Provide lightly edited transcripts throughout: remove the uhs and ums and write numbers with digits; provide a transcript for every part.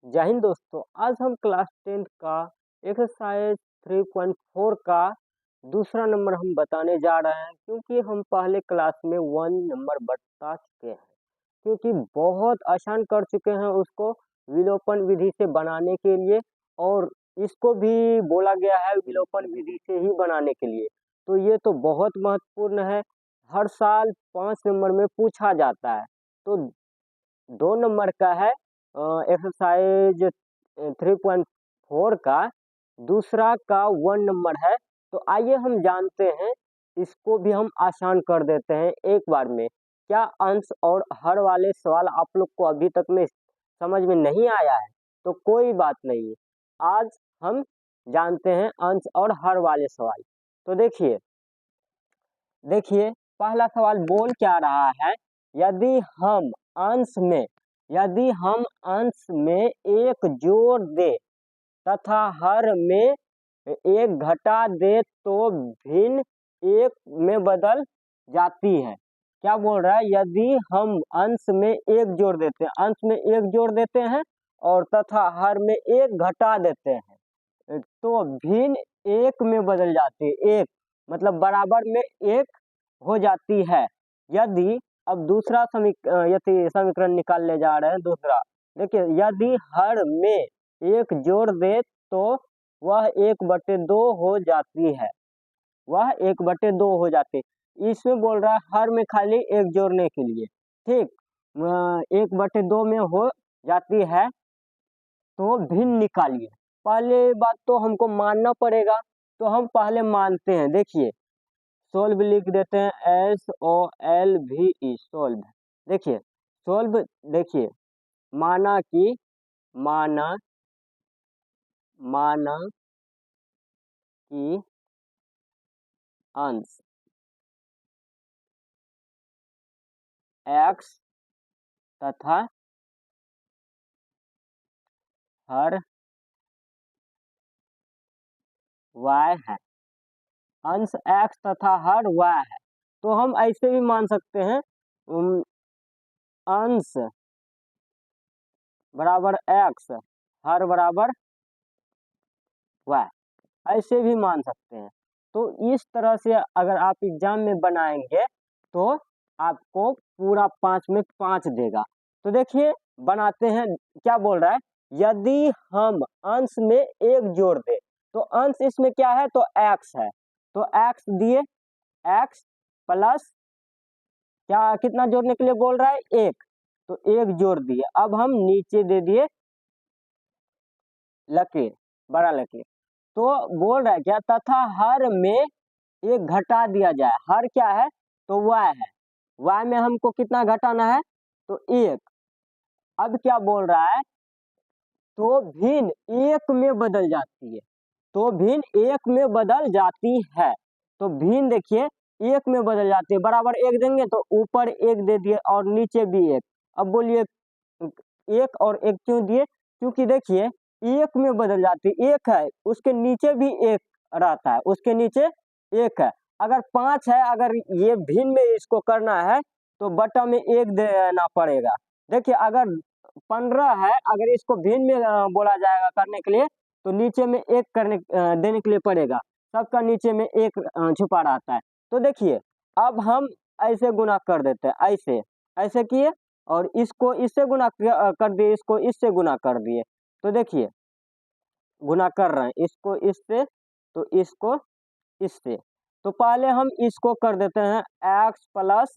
जय हिंद दोस्तों। आज हम क्लास 10th का एक्सरसाइज 3.4 का दूसरा नंबर हम बताने जा रहे हैं, क्योंकि हम पहले क्लास में 1 नंबर बता चुके हैं, क्योंकि बहुत आसान कर चुके हैं उसको विलोपन विधि से बनाने के लिए, और इसको भी बोला गया है विलोपन विधि से ही बनाने के लिए। तो ये तो बहुत महत्वपूर्ण है, हर साल 5 नंबर में पूछा जाता है। तो 2 नंबर का है एक्सरसाइज 3.4 का, दूसरा का 1 नंबर है। तो आइए हम जानते हैं, इसको भी हम आसान कर देते हैं एक बार में। क्या अंश और हर वाले सवाल आप लोग को अभी तक में समझ में नहीं आया है तो कोई बात नहीं, आज हम जानते हैं अंश और हर वाले सवाल। तो देखिए देखिए पहला सवाल बोल क्या रहा है, यदि हम अंश में यदि हम अंश में एक जोड़ दे तथा हर में एक घटा दे तो भिन्न एक में बदल जाती है। क्या बोल रहा है, यदि हम अंश में एक जोड़ देते हैं, अंश में एक जोड़ देते हैं और तथा हर में एक घटा देते हैं तो भिन्न एक में बदल जाती है। एक मतलब बराबर में एक हो जाती है। यदि अब दूसरा यदि समीकरण निकालने जा रहे हैं दूसरा, देखिए यदि हर में एक जोड़ दे तो वह 1/2 हो जाती है, वह 1/2 हो जाती है। इसमें बोल रहा है हर में खाली एक जोड़ने के लिए, ठीक 1/2 में हो जाती है तो भिन्न निकालिए। पहले बात तो हमको मानना पड़ेगा, तो हम पहले मानते हैं। देखिए सोल्व लिख देते हैं, SOLVE सोल्व। देखिए सोल्व, देखिए माना कि अंश x तथा हर y है, अंश x तथा हर y है। तो हम ऐसे भी मान सकते हैं अंश बराबर x, हर बराबर y, ऐसे भी मान सकते हैं। तो इस तरह से अगर आप एग्जाम में बनाएंगे तो आपको पूरा 5 में 5 देगा। तो देखिए बनाते हैं, क्या बोल रहा है, यदि हम अंश में एक जोड़ दे, तो अंश इसमें क्या है, तो x है, तो x दिए, x प्लस क्या कितना जोड़ने के लिए बोल रहा है, एक, तो एक जोड़ दिए। अब हम नीचे दे दिए लकीर, बड़ा लकीर। तो बोल रहा है क्या, तथा हर में एक घटा दिया जाए। हर क्या है, तो y है, y में हमको कितना घटाना है, तो एक। अब क्या बोल रहा है, तो भिन्न एक में बदल जाती है, तो भिन्न एक में बदल जाती है। तो भिन्न देखिए एक में बदल जाती है, बराबर एक देंगे तो ऊपर एक दे दिए और नीचे भी एक। अब बोलिए एक और एक क्यों दिए, क्योंकि देखिए एक में बदल जाती है, एक है उसके नीचे भी एक रहता है, उसके नीचे एक है। अगर 5 है, अगर ये भिन्न में इसको करना है तो बटा में एक देना पड़ेगा। देखिए अगर 15 है, अगर इसको भिन्न में बोला जाएगा करने के लिए तो नीचे में एक देने के लिए पड़ेगा, सबका नीचे में एक छुपा रहता है। तो देखिए अब हम ऐसे गुना कर देते हैं, ऐसे ऐसे किए और इसको इससे गुना कर दिए, इसको इससे गुना कर दिए। तो देखिए गुना कर रहे हैं, इसको इससे तो इसको इससे। तो पहले हम इसको कर देते हैं x प्लस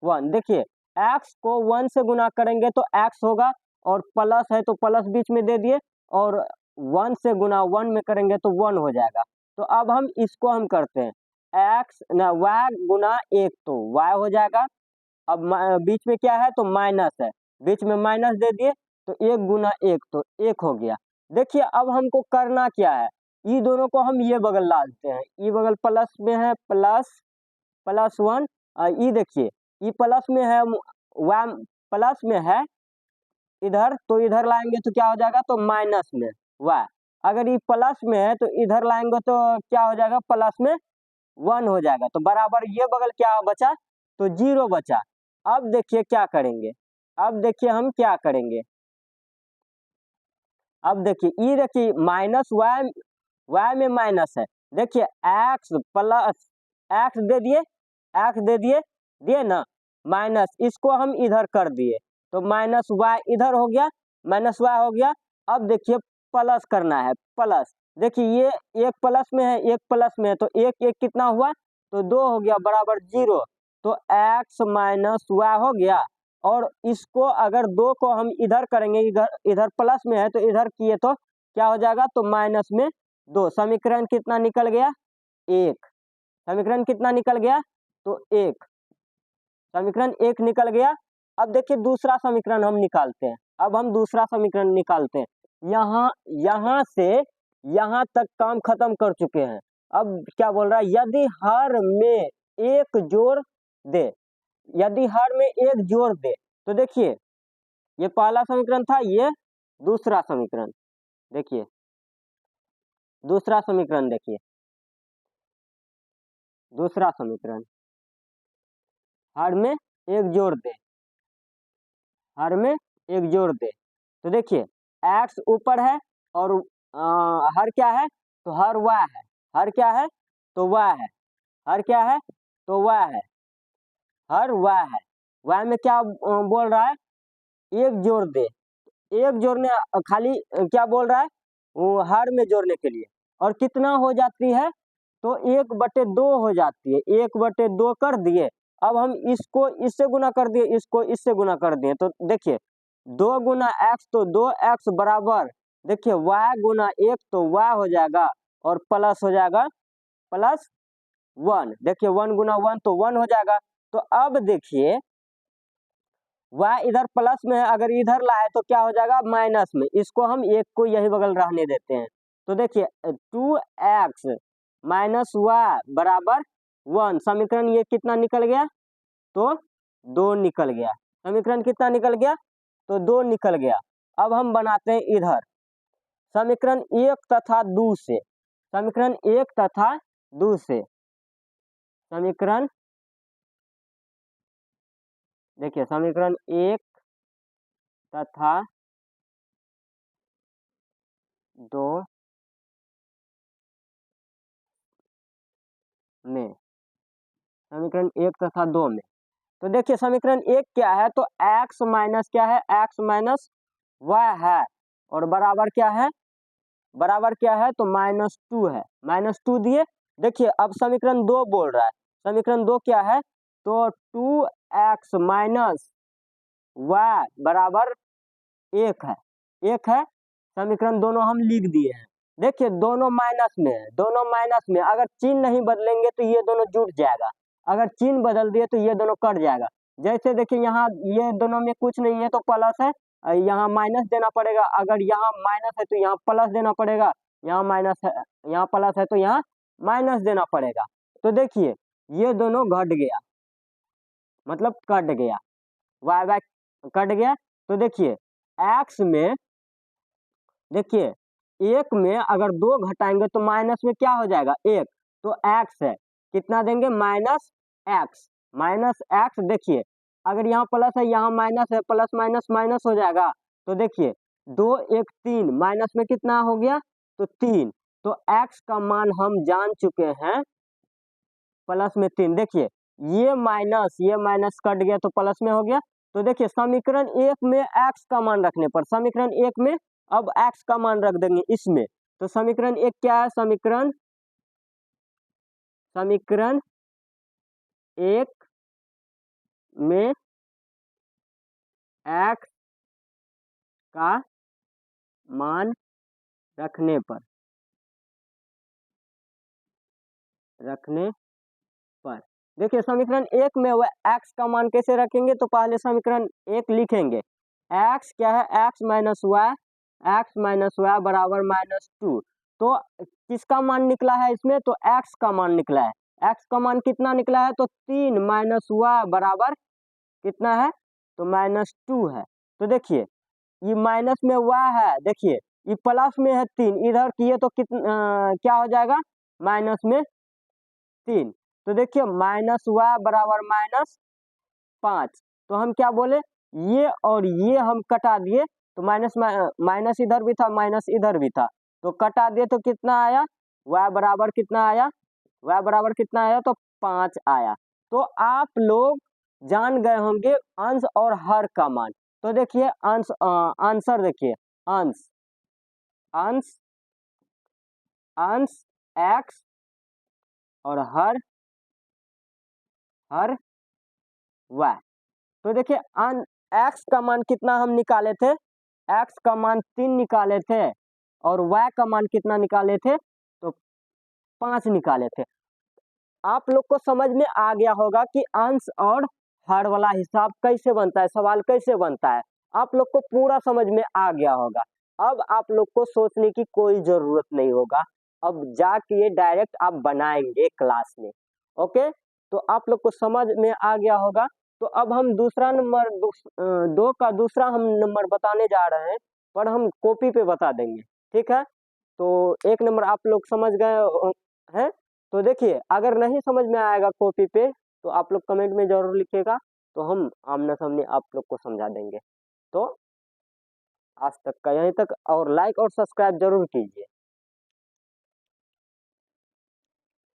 1। देखिए x को 1 से गुना करेंगे तो x होगा, और प्लस है तो प्लस बीच में दे दिए, और 1 से गुना 1 में करेंगे तो 1 हो जाएगा। तो अब हम इसको हम करते हैं x ना y गुना 1 तो y हो जाएगा। अब बीच में क्या है, तो माइनस है, बीच में माइनस दे दिए तो 1 गुना 1 तो 1 हो गया। देखिए अब हमको करना क्या है, ये दोनों को हम ये बगल ला देते हैं, ये बगल प्लस में है, प्लस 1, ये देखिए ये प्लस में है, y प्लस में है इधर, तो इधर लाएंगे तो क्या हो जाएगा, तो माइनस में y। अगर ये प्लस में है तो इधर लाएंगे तो क्या हो जाएगा, प्लस में 1 हो जाएगा। तो बराबर ये बगल क्या बचा, तो 0 बचा। अब देखिए क्या करेंगे, अब देखिए हम क्या करेंगे, अब देखिए ई देखिए माइनस वाई, वाई में माइनस है, देखिए एक्स प्लस एक्स दे दिए, एक्स दे दिए, दिए ना, माइनस इसको हम इधर कर दिए तो माइनस वाई इधर हो गया, माइनस वाई हो गया। अब देखिए प्लस करना है, प्लस देखिए ये एक प्लस में है, एक प्लस में है, तो एक एक कितना हुआ, तो 2 हो गया बराबर 0, तो एक्स माइनस वाई हो गया। और इसको अगर 2 को हम इधर करेंगे, इधर इधर प्लस में है तो इधर किए तो क्या हो जाएगा, तो माइनस में 2, समीकरण कितना निकल गया, 1, समीकरण कितना निकल गया, तो 1, समीकरण 1 निकल गया। अब देखिए दूसरा समीकरण हम निकालते हैं, अब हम दूसरा समीकरण निकालते हैं। यहाँ से यहाँ तक काम खत्म कर चुके हैं। अब क्या बोल रहा है, यदि हर में एक जोड़ दे, यदि हर में एक जोड़ दे, तो देखिए ये पहला समीकरण था, ये दूसरा समीकरण देखिए, दूसरा समीकरण देखिए, दूसरा समीकरण हर में एक जोड़ दे, हर में एक जोड़ दे, तो देखिए x ऊपर है और हर क्या है, तो हर y है, हर क्या है, तो y है, हर क्या है, तो y है, हर y है, y में क्या बोल रहा है, एक जोड़ दे, एक जोड़ने खाली क्या बोल रहा है, वो हर में जोड़ने के लिए, और कितना हो जाती है, तो 1/2 हो जाती है, 1/2 कर दिए। अब हम इसको इससे गुना कर दिए, इसको इससे गुना कर दिए, तो देखिए 2 गुना एक्स तो 2x बराबर, देखिए y गुना 1 तो y हो जाएगा और प्लस हो जाएगा +1, देखिए 1 गुना 1 तो 1 हो जाएगा। तो अब देखिए y इधर प्लस में है, अगर इधर लाए तो क्या हो जाएगा, माइनस में, इसको हम 1 को यही बगल रहने देते हैं। तो देखिए 2x माइनस y बराबर 1, समीकरण ये कितना निकल गया, तो 2 निकल गया, समीकरण कितना निकल गया, तो 2 निकल गया। अब हम बनाते हैं इधर समीकरण 1 तथा 2 से, समीकरण 1 तथा 2 से, समीकरण देखिए समीकरण 1 तथा 2 में, समीकरण 1 तथा 2 में, तो देखिए समीकरण 1 क्या है, तो x माइनस क्या है, x माइनस y है, और बराबर क्या है, बराबर क्या है, तो -2 है, -2 दिए। देखिए अब समीकरण 2 बोल रहा है, समीकरण 2 क्या है, तो 2x माइनस y बराबर 1 है, 1 है, समीकरण दोनों हम लिख दिए हैं। देखिए दोनों माइनस में है, दोनों माइनस में, अगर चिन्ह नहीं बदलेंगे तो ये दोनों जुड़ जाएगा, अगर चिन्ह बदल दिए तो ये दोनों कट जाएगा। जैसे देखिए यहाँ ये दोनों में कुछ नहीं है तो प्लस है, यहाँ माइनस देना पड़ेगा, अगर यहाँ माइनस है तो यहाँ प्लस देना पड़ेगा, यहाँ माइनस है, यहाँ प्लस है तो यहाँ माइनस देना पड़ेगा। तो देखिए ये दोनों घट गया, मतलब कट गया, वाई वाई कट गया। तो देखिए एक्स में, देखिए 1 में अगर 2 घटाएंगे तो माइनस में क्या हो जाएगा, 1, तो एक्स है, कितना देंगे, -x, -x। देखिए अगर यहाँ प्लस है यहाँ माइनस है, प्लस माइनस माइनस हो जाएगा, तो देखिए 2 1 3, माइनस में कितना हो गया, तो 3, तो x का मान हम जान चुके हैं प्लस में 3। देखिए ये माइनस कट गया तो प्लस में हो गया। तो देखिए समीकरण 1 में x का मान रखने पर, समीकरण 1 में अब x का मान रख देंगे इसमें, तो समीकरण 1 क्या है, समीकरण 1 में x का मान रखने पर, देखिए समीकरण 1 में वह x का मान कैसे रखेंगे, तो पहले समीकरण 1 लिखेंगे, x क्या है, x माइनस वाई बराबर -2। तो किसका मान निकला है इसमें, तो x का मान निकला है, x का मान कितना निकला है, तो 3 माइनस वाई बराबर कितना है, तो -2 है। तो देखिए ये माइनस में y है, देखिए ये प्लस में है 3, इधर किए तो कितना क्या हो जाएगा, माइनस में 3। तो देखिए माइनस वाई बराबर -5, तो हम क्या बोले, ये और ये हम कटा दिए, तो माइनस माइनस इधर भी था, माइनस इधर भी था, तो कटा दिए तो कितना आया, y बराबर कितना आया, y बराबर कितना आया, तो 5 आया। तो आप लोग जान गए होंगे अंश और हर का मान। तो देखिए अंश आंसर देखिए, अंश अंश अंश x और हर y। तो देखिए x का मान कितना हम निकाले थे, x का मान 3 निकाले थे और y का मान कितना निकाले थे, तो 5 निकाले थे। आप लोग को समझ में आ गया होगा कि अंश और हर वाला हिसाब कैसे बनता है, सवाल कैसे बनता है, आप लोग को पूरा समझ में आ गया होगा। अब आप लोग को सोचने की कोई जरूरत नहीं होगा, अब जाके डायरेक्ट आप बनाएंगे क्लास में। ओके, तो आप लोग को समझ में आ गया होगा। तो अब हम दूसरा नंबर दो का दूसरा हम नंबर बताने जा रहे हैं, पर हम कॉपी पे बता देंगे, ठीक है। तो एक नंबर आप लोग समझ गए हैं। तो देखिए अगर नहीं समझ में आएगा कॉपी पे तो आप लोग कमेंट में जरूर लिखिएगा, तो हम आमने सामने आप लोग को समझा देंगे। तो आज तक का यहीं तक, और लाइक और सब्सक्राइब जरूर कीजिए।